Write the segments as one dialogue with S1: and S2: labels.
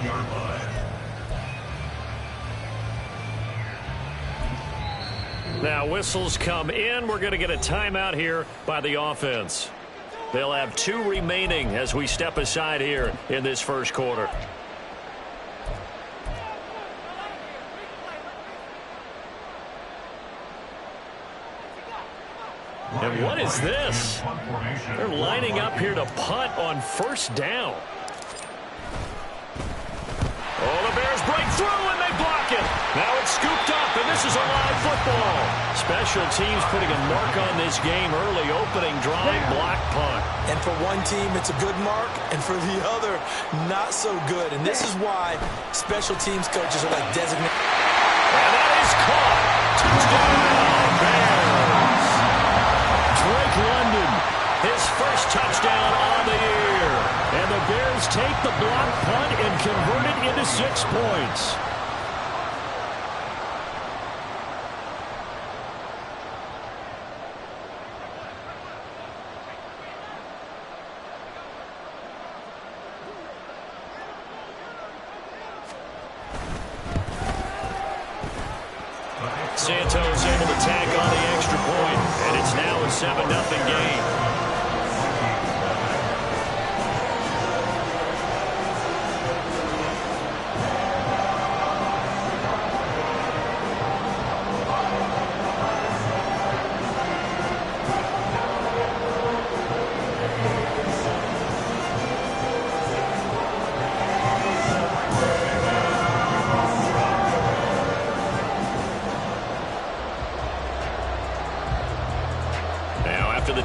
S1: 45-yard line.
S2: Now whistles come in. We're going to get a timeout here by the offense. They'll have 2 remaining as we step aside here in this first quarter. And what is this? They're lining up here to punt on first down. Oh, the Bears break through and they block it. Now it's scooped up, and this is a live football. Special teams putting a mark on this game early. Opening drive, block punt.
S3: And for one team, it's a good mark, and for the other, not so good. And this is why special teams coaches are like designated.
S2: And that is caught. Touchdown, Bears. Drake London, his first touchdown on the year. And the Bears take the block punt and convert it into 6 points. Santos able to tack on the extra point, and it's now a 7-0 game.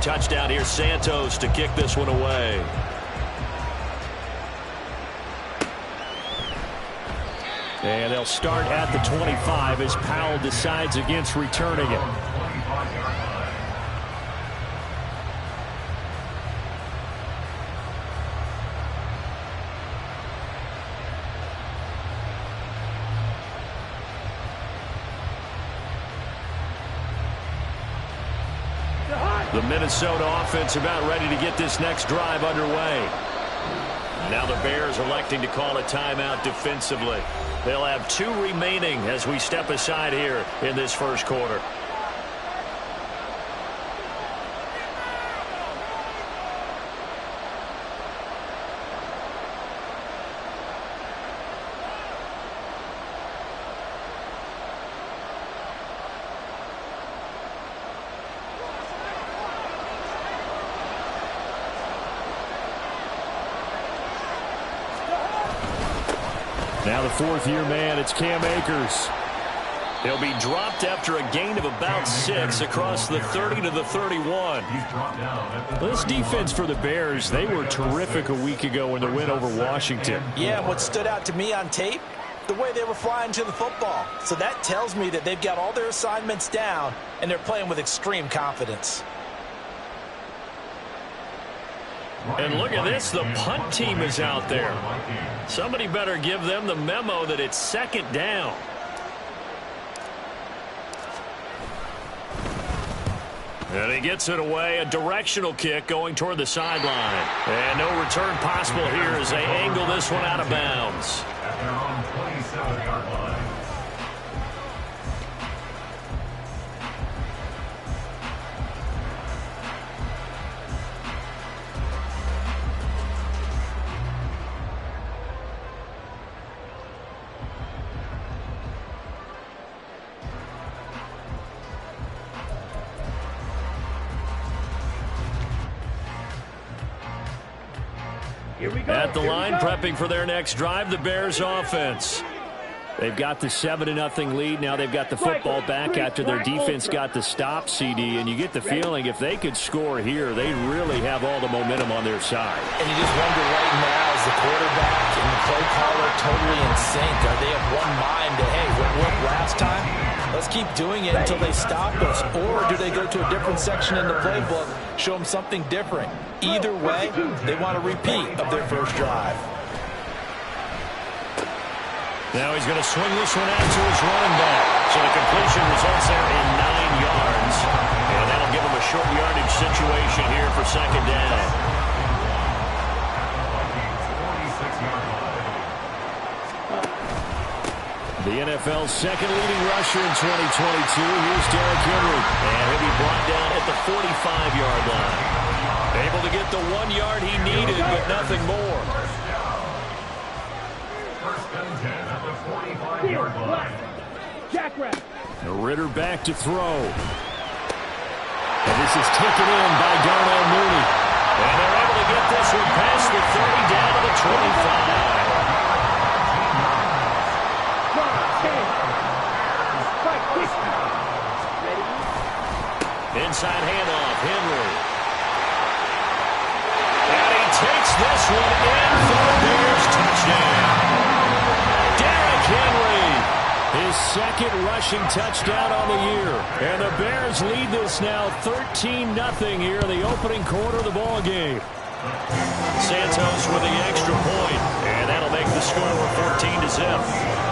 S2: Touchdown here, Santos to kick this one away. And they'll start at the 25 as Powell decides against returning it. The Minnesota offense about ready to get this next drive underway. Now the Bears electing to call a timeout defensively. They'll have 2 remaining as we step aside here in this first quarter. Now the 4th-year man, it's Cam Akers. He'll be dropped after a gain of about 6 across the 30 to the 31. This defense for the Bears, they were terrific a week ago in the win over Washington.
S3: Yeah, what stood out to me on tape, the way they were flying to the football. So that tells me that they've got all their assignments down, and they're playing with extreme confidence.
S2: And look at this, the punt team is out there. Somebody better give them the memo that it's 2nd down. And he gets it away, a directional kick going toward the sideline. And no return possible here as they angle this one out of bounds.
S1: At their own 27-yard line.
S2: At the line, prepping for their next drive, the Bears offense. They've got the 7-0 lead. Now they've got the football back after their defense got the stop, CD. And you get the feeling if they could score here, they really have all the momentum on their side.
S3: And you just wonder right now, is the quarterback and the play caller totally in sync? Are they of one mind to, hey, what worked last time? Let's keep doing it until they stop us. Or do they go to a different section in the playbook, show them something different? Either way, they want a repeat of their first drive.
S2: Now he's going to swing this one out to his running back. So the completion results there in 9 yards. And that'll give him a short yardage situation here for 2nd down. NFL's second leading rusher in 2022. Here's Derrick Henry. And he'll be brought down at the 45-yard line. Able to get the 1 yard he needed, but nothing more.
S1: First and 10 at the 45-yard line.
S4: Jackrabbit.
S2: Ritter back to throw. And this is taken in by Darnell Mooney. And they're able to get this one past the 30 down to the 25. Inside handoff, Henry. And he takes this one in for the Bears touchdown. Derrick Henry, his second rushing touchdown on the year. And the Bears lead this now 13-0 here in the opening quarter of the ball game. Santos with the extra point, and that'll make the score 14-0.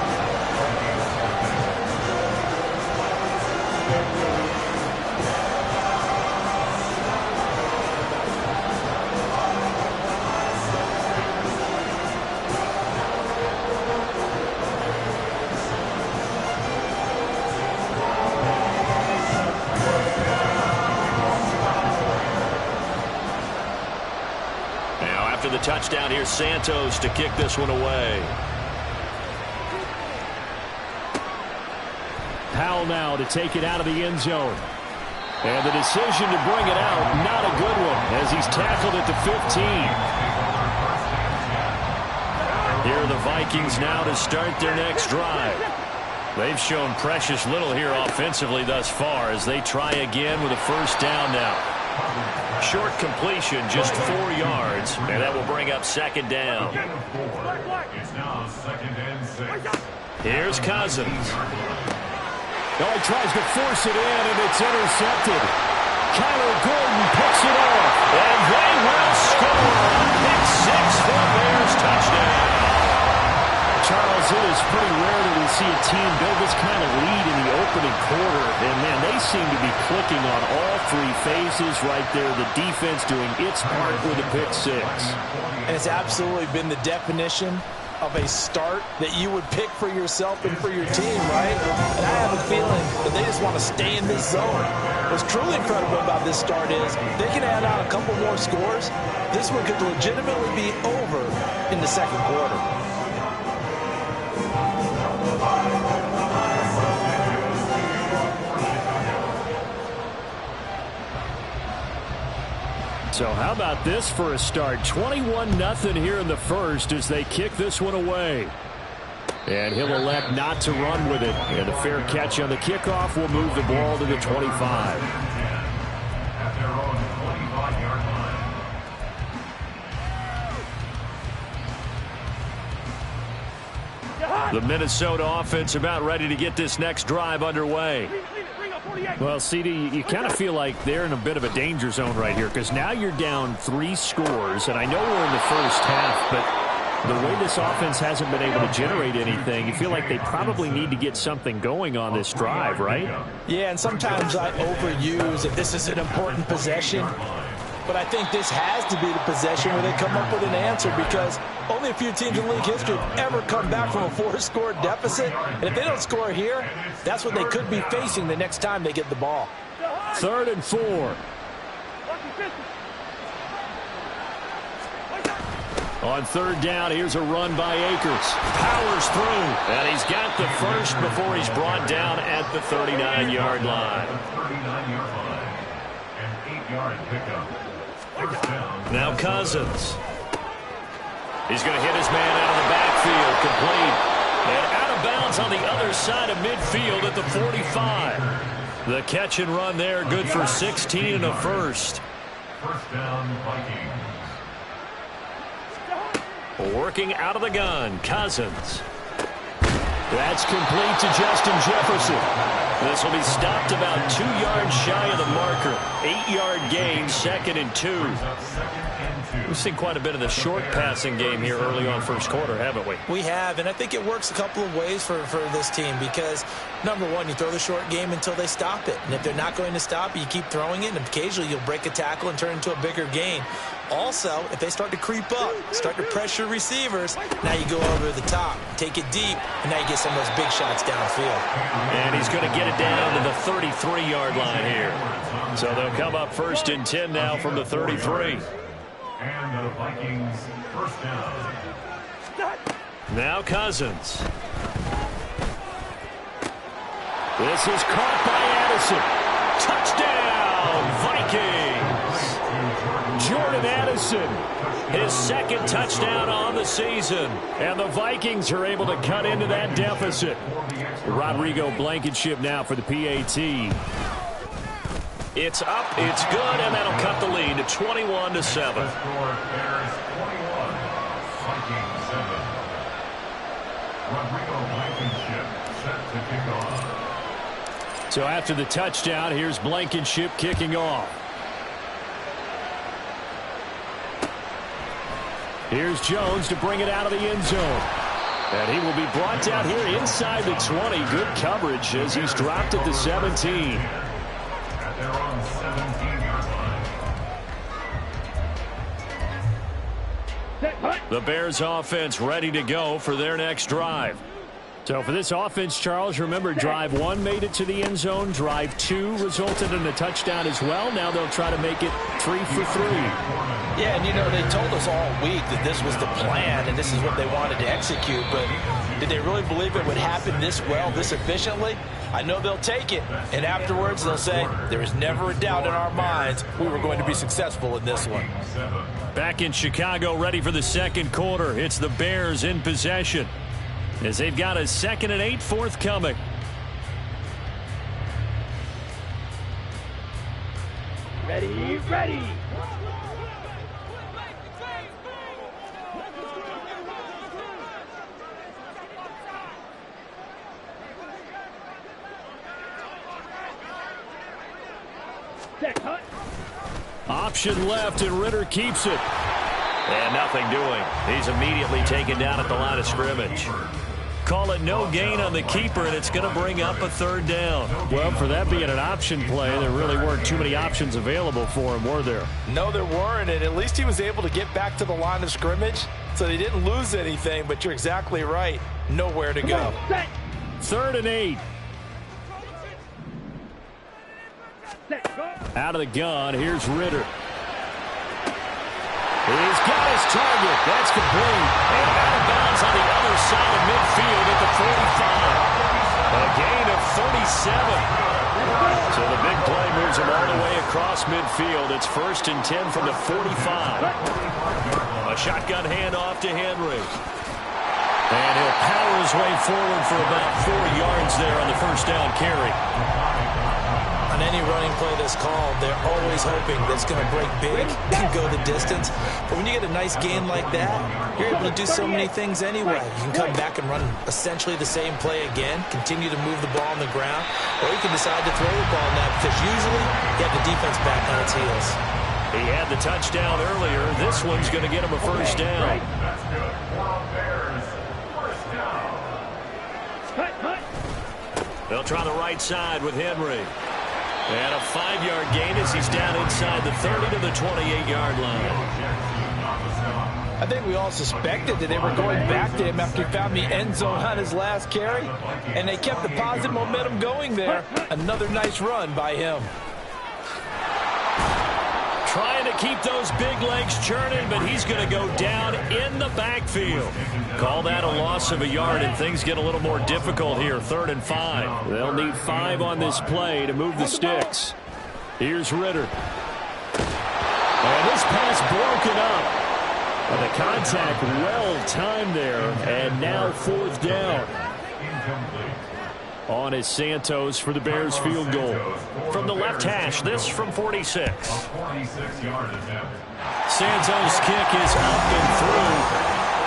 S2: After the touchdown, here's Santos to kick this one away. Powell now to take it out of the end zone. And the decision to bring it out, not a good one, as he's tackled at the 15. Here are the Vikings now to start their next drive. They've shown precious little here offensively thus far as they try again with a first down now. Short completion, just 4 yards, and that will bring up second down.
S1: It's now second and 6.
S2: Here's Cousins. Oh, he tries to force it in, and it's intercepted. Kyler Gordon picks it off, and they will score on pick 6 for a Bears touchdown. Charles, it is pretty rare that we see a team build this kind of lead in the opening quarter. And, man, they seem to be clicking on all 3 phases right there. The defense doing its part with a pick 6.
S3: And it's absolutely been the definition of a start that you would pick for yourself and for your team, right? And I have a feeling that they just want to stay in this zone. What's truly incredible about this start is they can add on a couple more scores. This one could legitimately be over in the second quarter.
S2: So how about this for a start? 21-0 here in the first as they kick this one away. And he'll elect not to run with it. And a fair catch on the kickoff will move the ball to the 25.
S1: At their own 25-yard line.
S2: The Minnesota offense about ready to get this next drive underway. Well, CD, you kind of feel like they're in a bit of a danger zone right here because now you're down 3 scores, and I know we're in the first half, but the way this offense hasn't been able to generate anything, you feel like they probably need to get something going on this drive, right?
S3: Yeah, and sometimes I overuse if this is an important possession. But I think this has to be the possession where they come up with an answer because only a few teams in league history have ever come back from a 4-score deficit. And if they don't score here, that's what they could be facing the next time they get the ball.
S2: 3rd and 4. On 3rd down, here's a run by Akers. Powers through, and he's got the first before he's brought down at the 39-yard line.
S1: 39-yard line. An 8-yard pickup.
S2: Now Cousins. He's going to hit his man out of the backfield, complete. And out of bounds on the other side of midfield at the 45. The catch and run there, good for 16 and a first.
S1: First down, Vikings.
S2: Working out of the gun, Cousins. That's complete to Justin Jefferson. This will be stopped about 2 yards shy of the marker. 8-yard gain, 2nd and 2.
S1: Second and
S2: We've seen quite a bit of the short passing game here early on first quarter, haven't we?
S3: We have, and I think it works a couple of ways for this team because, number one, you throw the short game until they stop it. And if they're not going to stop it, you keep throwing it, and occasionally you'll break a tackle and turn it into a bigger gain. Also, if they start to creep up, start to pressure receivers, now you go over the top, take it deep, and now you get some of those big shots downfield.
S2: And he's going to get it down to the 33-yard line here. So they'll come up 1st and 10 now from the 33.
S1: And the Vikings first down.
S2: Now Cousins. This is caught by Addison. Touchdown, Vikings. Jordan Addison, his 2nd touchdown on the season. And the Vikings are able to cut into that deficit. Rodrigo Blankenship now for the PAT. It's up, it's good, and that'll cut the lead to 21-7. So after the touchdown, here's Blankenship kicking off. Here's Jones to bring it out of the end zone. And he will be brought down here inside the 20. Good coverage as he's dropped at the 17.
S1: At their own 17-yard line.
S2: The Bears offense ready to go for their next drive. So for this offense, Charles, remember drive 1 made it to the end zone. Drive 2 resulted in a touchdown as well. Now they'll try to make it 3 for 3.
S3: Yeah, and you know, they told us all week that this was the plan and this is what they wanted to execute, but did they really believe it would happen this well, this efficiently? I know they'll take it, and afterwards they'll say, there is never a doubt in our minds we were going to be successful in this one.
S2: Back in Chicago, ready for the 2nd quarter. It's the Bears in possession as they've got a 2nd and 8 forthcoming.
S4: Ready.
S2: Option left, and Ritter keeps it. And nothing doing. He's immediately taken down at the line of scrimmage. Call it no gain on the keeper, and it's going to bring up a 3rd down. Well, for that being an option play, there really weren't too many options available for him, were there?
S3: No, there weren't, and at least he was able to get back to the line of scrimmage, so they didn't lose anything, but you're exactly right. Nowhere to go.
S2: 3rd and 8. Out of the gun, here's Ritter. He's got his target. That's complete. And out of bounds on the other side of midfield at the 45. A gain of 37. So the big play moves him all the way across midfield. It's 1st and 10 from the 45. A shotgun handoff to Henry. And he'll power his way forward for about 4 yards there on the 1st down carry.
S3: On any running play that's called, they're always hoping that it's going to break big and go the distance. But when you get a nice gain like that, you're able to do so many things anyway. You can come back and run essentially the same play again, continue to move the ball on the ground, or you can decide to throw the ball now because usually you have the defense back on its heels.
S2: He had the touchdown earlier. This one's going to get him a 1st down.
S1: That's good. Bears first down.
S2: They'll try the right side with Henry. And a 5-yard gain as he's down inside the 30 to the 28-yard line.
S3: I think we all suspected that they were going back to him after he found the end zone on his last carry, and they kept the positive momentum going there. Another nice run by him.
S2: Trying to keep those big legs churning, but he's going to go down in the backfield. Call that a loss of a yard, and things get a little more difficult here. 3rd and 5. They'll need 5 on this play to move the sticks. Here's Ritter. And this pass broken up. And the contact well timed there, and now 4th down. On is Santos for the Bears field goal. From the left hash, this from 46. Santos' kick is up and through.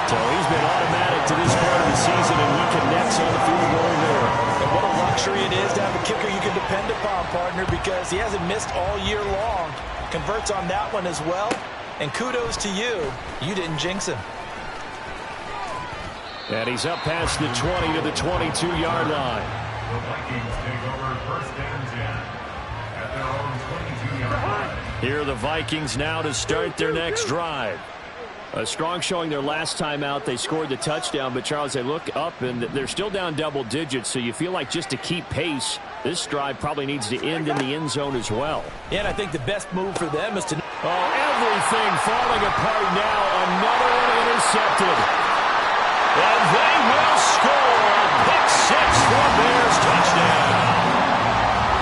S2: So he's been automatic to this part of the season, and he connects on the field goal there.
S3: And what a luxury it is to have a kicker you can depend upon, partner, because he hasn't missed all year long. Converts on that one as well, And kudos to you. You didn't jinx him.
S2: And he's up past the 20 to the 22-yard line.
S1: The Vikings take over first and 10 at their own 22-yard line.
S2: Here are the Vikings now to start their next drive. A strong showing their last time out. They scored the touchdown, but Charles, they look up and they're still down double digits, so you feel like just to keep pace, this drive probably needs to end in the end zone as well.
S3: Yeah, and I think the best move for them is to...
S2: Oh, everything falling apart now. Another one intercepted. And they will score a pick six for Bears touchdown.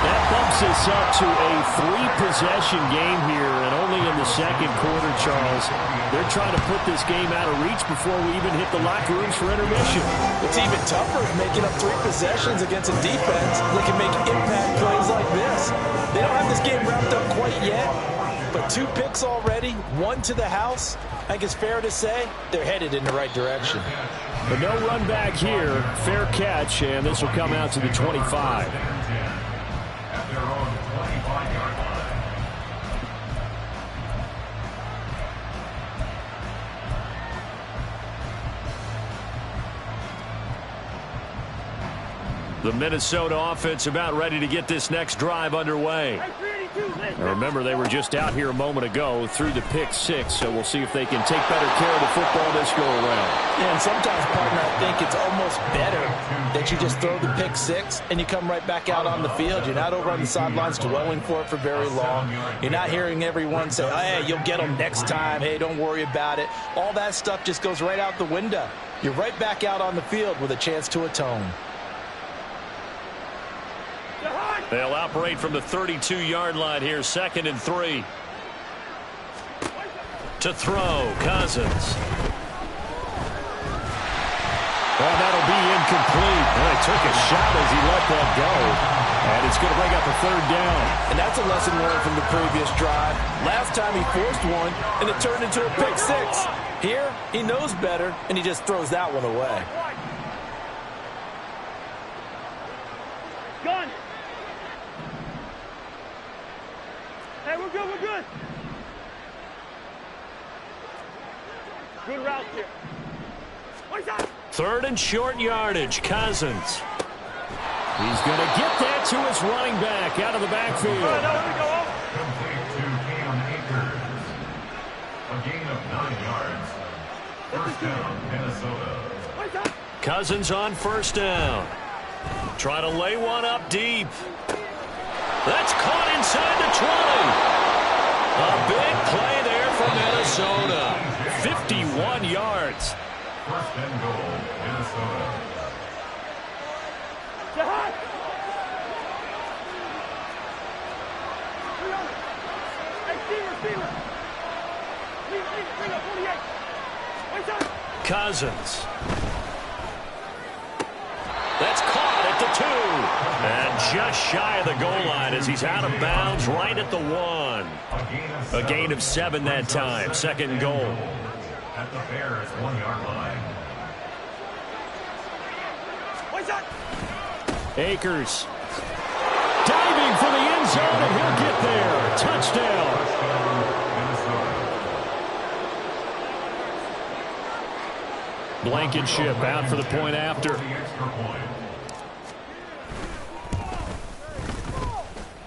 S2: That bumps us up to a three-possession game here, and only in the second quarter, Charles. They're trying to put this game out of reach before we even hit the locker rooms for intermission.
S3: What's even tougher is making up three possessions against a defense that can make impact plays like this. They don't have this game wrapped up quite yet, but 2 picks already, 1 to the house. I think it's fair to say they're headed in the right direction.
S2: But no run back here. Fair catch, and this will come out to the 25.
S1: At their own 25-yard line.
S2: The Minnesota offense about ready to get this next drive underway. Now remember, they were just out here a moment ago through the pick six, so we'll see if they can take better care of the football this go around.
S3: Yeah, and sometimes, partner, I think it's almost better that you just throw the pick six and you come right back out on the field. You're not over on the sidelines dwelling for it for very long. You're not hearing everyone say, oh, hey, you'll get them next time. Hey, don't worry about it. All that stuff just goes right out the window. You're right back out on the field with a chance to atone.
S2: They'll operate from the 32-yard line here, 2nd and 3. To throw, Cousins. Well, that'll be incomplete. Well, he took a shot as he let that go. And it's going to bring up a 3rd down.
S3: And that's a lesson learned from the previous drive. Last time he forced one, and it turned into a pick six. Here, he knows better, and he just throws that one away.
S4: Gun. Hey, we're good, we're good. Good route here.
S2: 3rd and short yardage, Cousins. He's going to get that to his running back out of the backfield.
S1: Complete to Cam Akers. A gain of 9 yards. First down, Minnesota.
S2: Cousins on 1st down. Trying to lay one up deep. That's caught inside the 20. A big play there for Minnesota. 51 yards.
S1: First and goal, Minnesota.
S2: Cousins. That's caught at the 2. And just shy of the goal line as he's out of bounds right at the 1. A gain of 7 that time. 2nd and goal.
S1: At the Bears' 1-yard line.
S2: Akers. Diving for the end zone, and he'll get there. Touchdown. Blankenship out for the point after.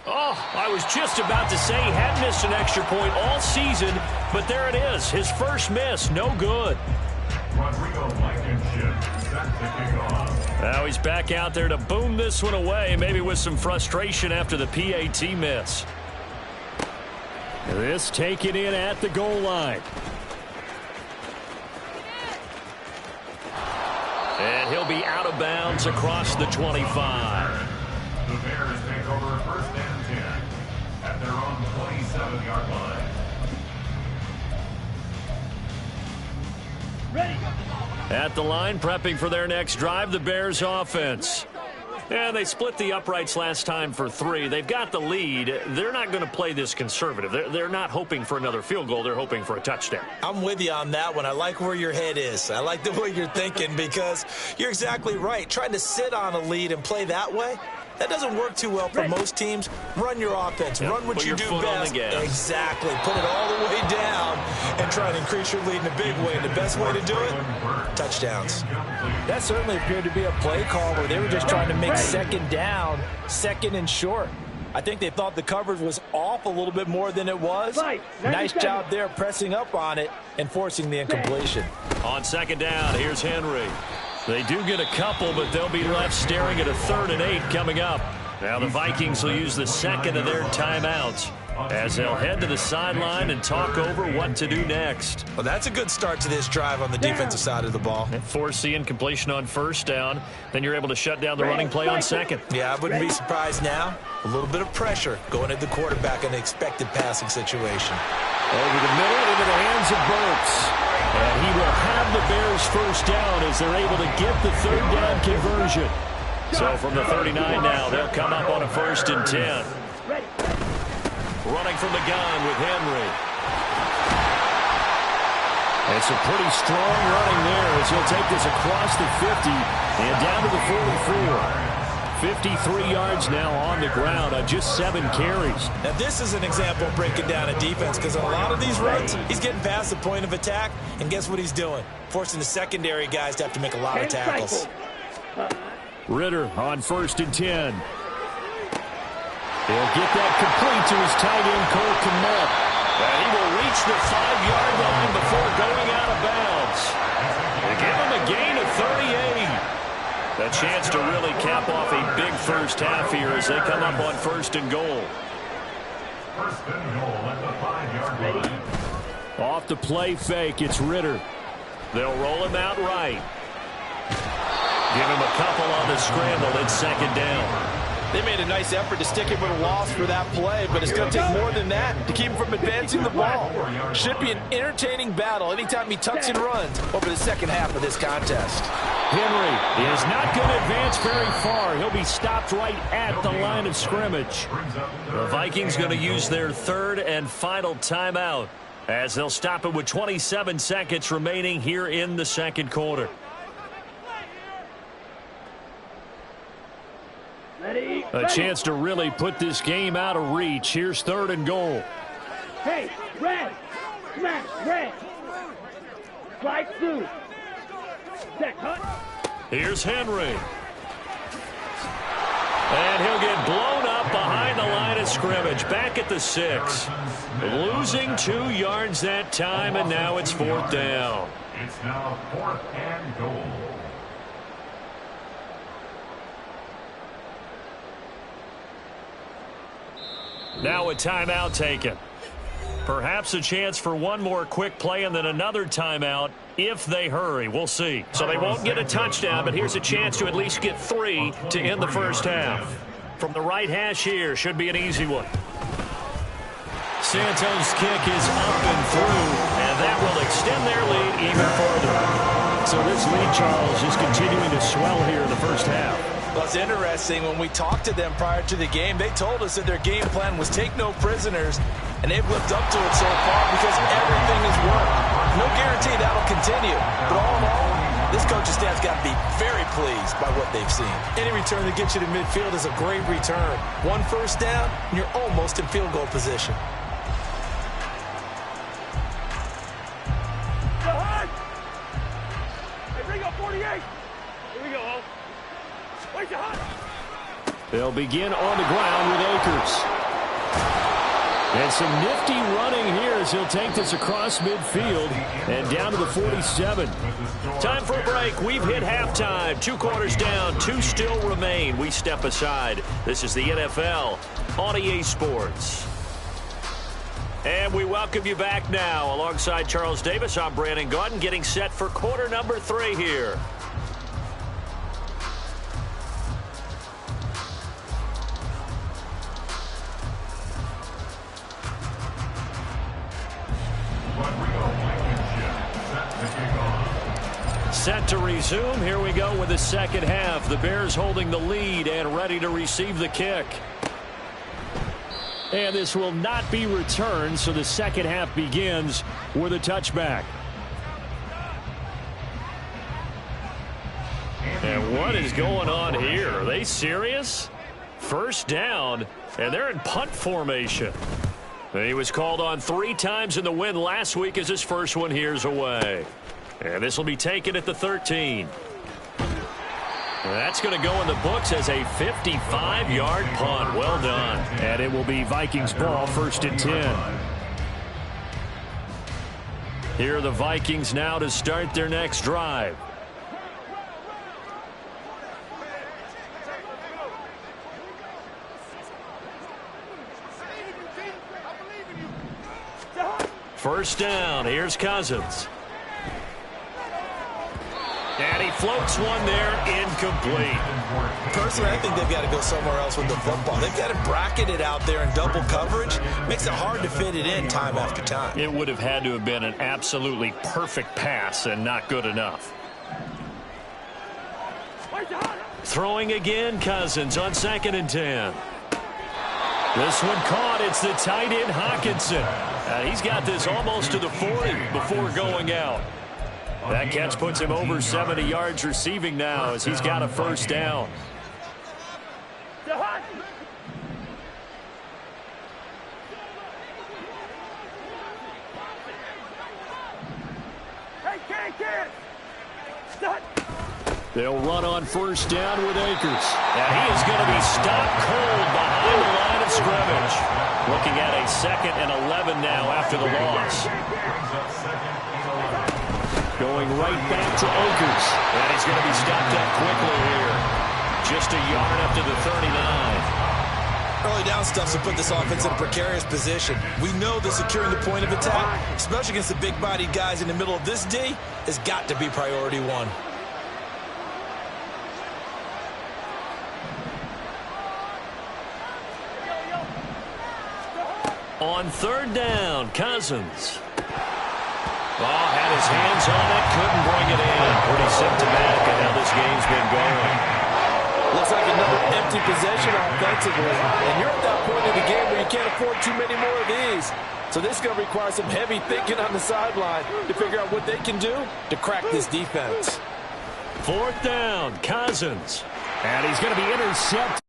S2: Oh, I was just about to say he had missed an extra point all season, but there it is. His first miss, no good. Now he's back out there to boom this one away, maybe with some frustration after the PAT miss. This taken in at the goal line. And he'll be out of bounds across the 25.
S1: The Bears take over first and 10 at their own 27-yard line.
S4: Ready.
S2: At the line, prepping for their next drive, the Bears offense. And they split the uprights last time for 3. They've got the lead. They're not going to play this conservative. They're not hoping for another field goal. They're hoping for a touchdown.
S3: I'm with you on that one. I like where your head is. I like the way you're thinking because you're exactly right. Trying to sit on a lead and play that way, that doesn't work too well for most teams. Run your offense. Run what you do best. Exactly. Put it all the way down trying to increase your lead in a big way. And the best way to do it, touchdowns. That certainly appeared to be a play call where they were just trying to make second down, second and short. I think they thought the coverage was off a little bit more than it was. Nice job there pressing up on it and forcing the incompletion.
S2: On second down, here's Henry. They do get a couple, but they'll be left staring at a 3rd and 8 coming up. Now the Vikings will use the second of their timeouts as they'll head to the sideline and talk over what to do next.
S3: Well, that's a good start to this drive on the defensive side of the ball.
S2: Force the incompletion on 1st down. Then you're able to shut down the running play on 2nd.
S3: Yeah, I wouldn't be surprised now. A little bit of pressure going at the quarterback in an expected passing situation.
S2: Over the middle, into the hands of Burks. And he will have the Bears 1st down as they're able to get the 3rd down conversion. So from the 39 now, they'll come up on a 1st and 10. Running from the gun with Henry. It's a pretty strong running there as he'll take this across the 50 and down to the 44. 53 yards now on the ground on just 7 carries.
S3: Now this is an example of breaking down a defense because on a lot of these runs, he's getting past the point of attack, and guess what he's doing? Forcing the secondary guys to have to make a lot of tackles.
S2: Ritter on 1st and 10. He'll get that complete to his tight end, Cole Kmet. And he will reach the 5-yard line before going out of bounds. They give him a gain of 38. A chance to really cap off a big 1st half here as they come up on 1st and goal.
S1: 1st and goal at the 5-yard line.
S2: Off the play fake, it's Ritter. They'll roll him out right. Give him a couple on the scramble. It's 2nd down.
S3: They made a nice effort to stick him with a loss for that play, but it's going to take more than that to keep him from advancing the ball. Should be an entertaining battle anytime he tucks and runs over the 2nd half of this contest.
S2: Henry is not going to advance very far. He'll be stopped right at the line of scrimmage. The Vikings going to use their 3rd and final timeout as they'll stop it with 27 seconds remaining here in the 2nd quarter. A chance to really put this game out of reach. Here's 3rd and goal.
S4: Hey, red! Smash, red! Slide through. Set, cut.
S2: Here's Henry. And he'll get blown up behind the line of scrimmage. Back at the 6. Losing 2 yards that time, and now it's 4th down.
S1: It's now 4th and goal.
S2: Now a timeout taken. Perhaps a chance for one more quick play and then another timeout if they hurry. We'll see. So they won't get a touchdown, but here's a chance to at least get 3 to end the 1st half. From the right hash here, should be an easy one. Santos' kick is up and through, and that will extend their lead even further. So this lead, Charles, is continuing to swell here in the 1st half.
S3: Well, it's interesting. When we talked to them prior to the game, they told us that their game plan was take no prisoners, and they've lived up to it so far because everything has worked. No guarantee that'll continue, but all in all, this coaching staff's got to be very pleased by what they've seen. Any return that gets you to midfield is a great return. 1 1st down, and you're almost in field goal position.
S4: Hey, bring up 48. Here we go, Ho. Wait, you hot.
S2: They'll begin on the ground with Akers. And some nifty running here as he'll take this across midfield and down to the 47. Time for a break. We've hit halftime. 2 quarters down. 2 still remain. We step aside. This is the NFL on EA Sports. And we welcome you back now. Alongside Charles Davis, I'm Brandon Gaudin, getting set for quarter number 3 here. Set to resume. Here we go with the 2nd half. The Bears holding the lead and ready to receive the kick. And this will not be returned, so the 2nd half begins with a touchback. And what is going on here? Are they serious? 1st down, and they're in punt formation. He was called on 3 times in the win last week as his first one here's away. And this will be taken at the 13. That's going to go in the books as a 55-yard punt. Well done. And it will be Vikings ball, 1st and 10. Here are the Vikings now to start their next drive. First down, here's Cousins. And he floats one there, incomplete.
S3: Personally, I think they've got to go somewhere else with the football. They've got to bracket it out there in double coverage. Makes it hard to fit it in time after time.
S2: It would have had to have been an absolutely perfect pass and not good enough. Throwing again, Cousins on 2nd and 10. This one caught. It's the tight end, Hawkinson. He's got this almost to the 40 before going out. That catch puts him over 70 yards receiving now as he's got a first down. They'll run on first down with Akers. And he is going to be stopped cold behind the line of scrimmage. Looking at a 2nd and 11 now after the loss. Going right back to Akers. And he's going to be stopped up quickly here. Just a yard up to the 39.
S3: Early down stuff to put this offense in a precarious position. We know that securing the point of attack, especially against the big-bodied guys in the middle of this D, has got to be priority 1.
S2: On 3rd down, Cousins. Had his hands on it, couldn't bring it in. Pretty symptomatic of how this game's been going.
S5: Looks like another empty possession offensively. And you're at that point in the game where you can't afford too many more of these. So this is going to require some heavy thinking on the sideline to figure out what they can do to crack this defense.
S2: 4th down, Cousins. And he's going to be intercepted.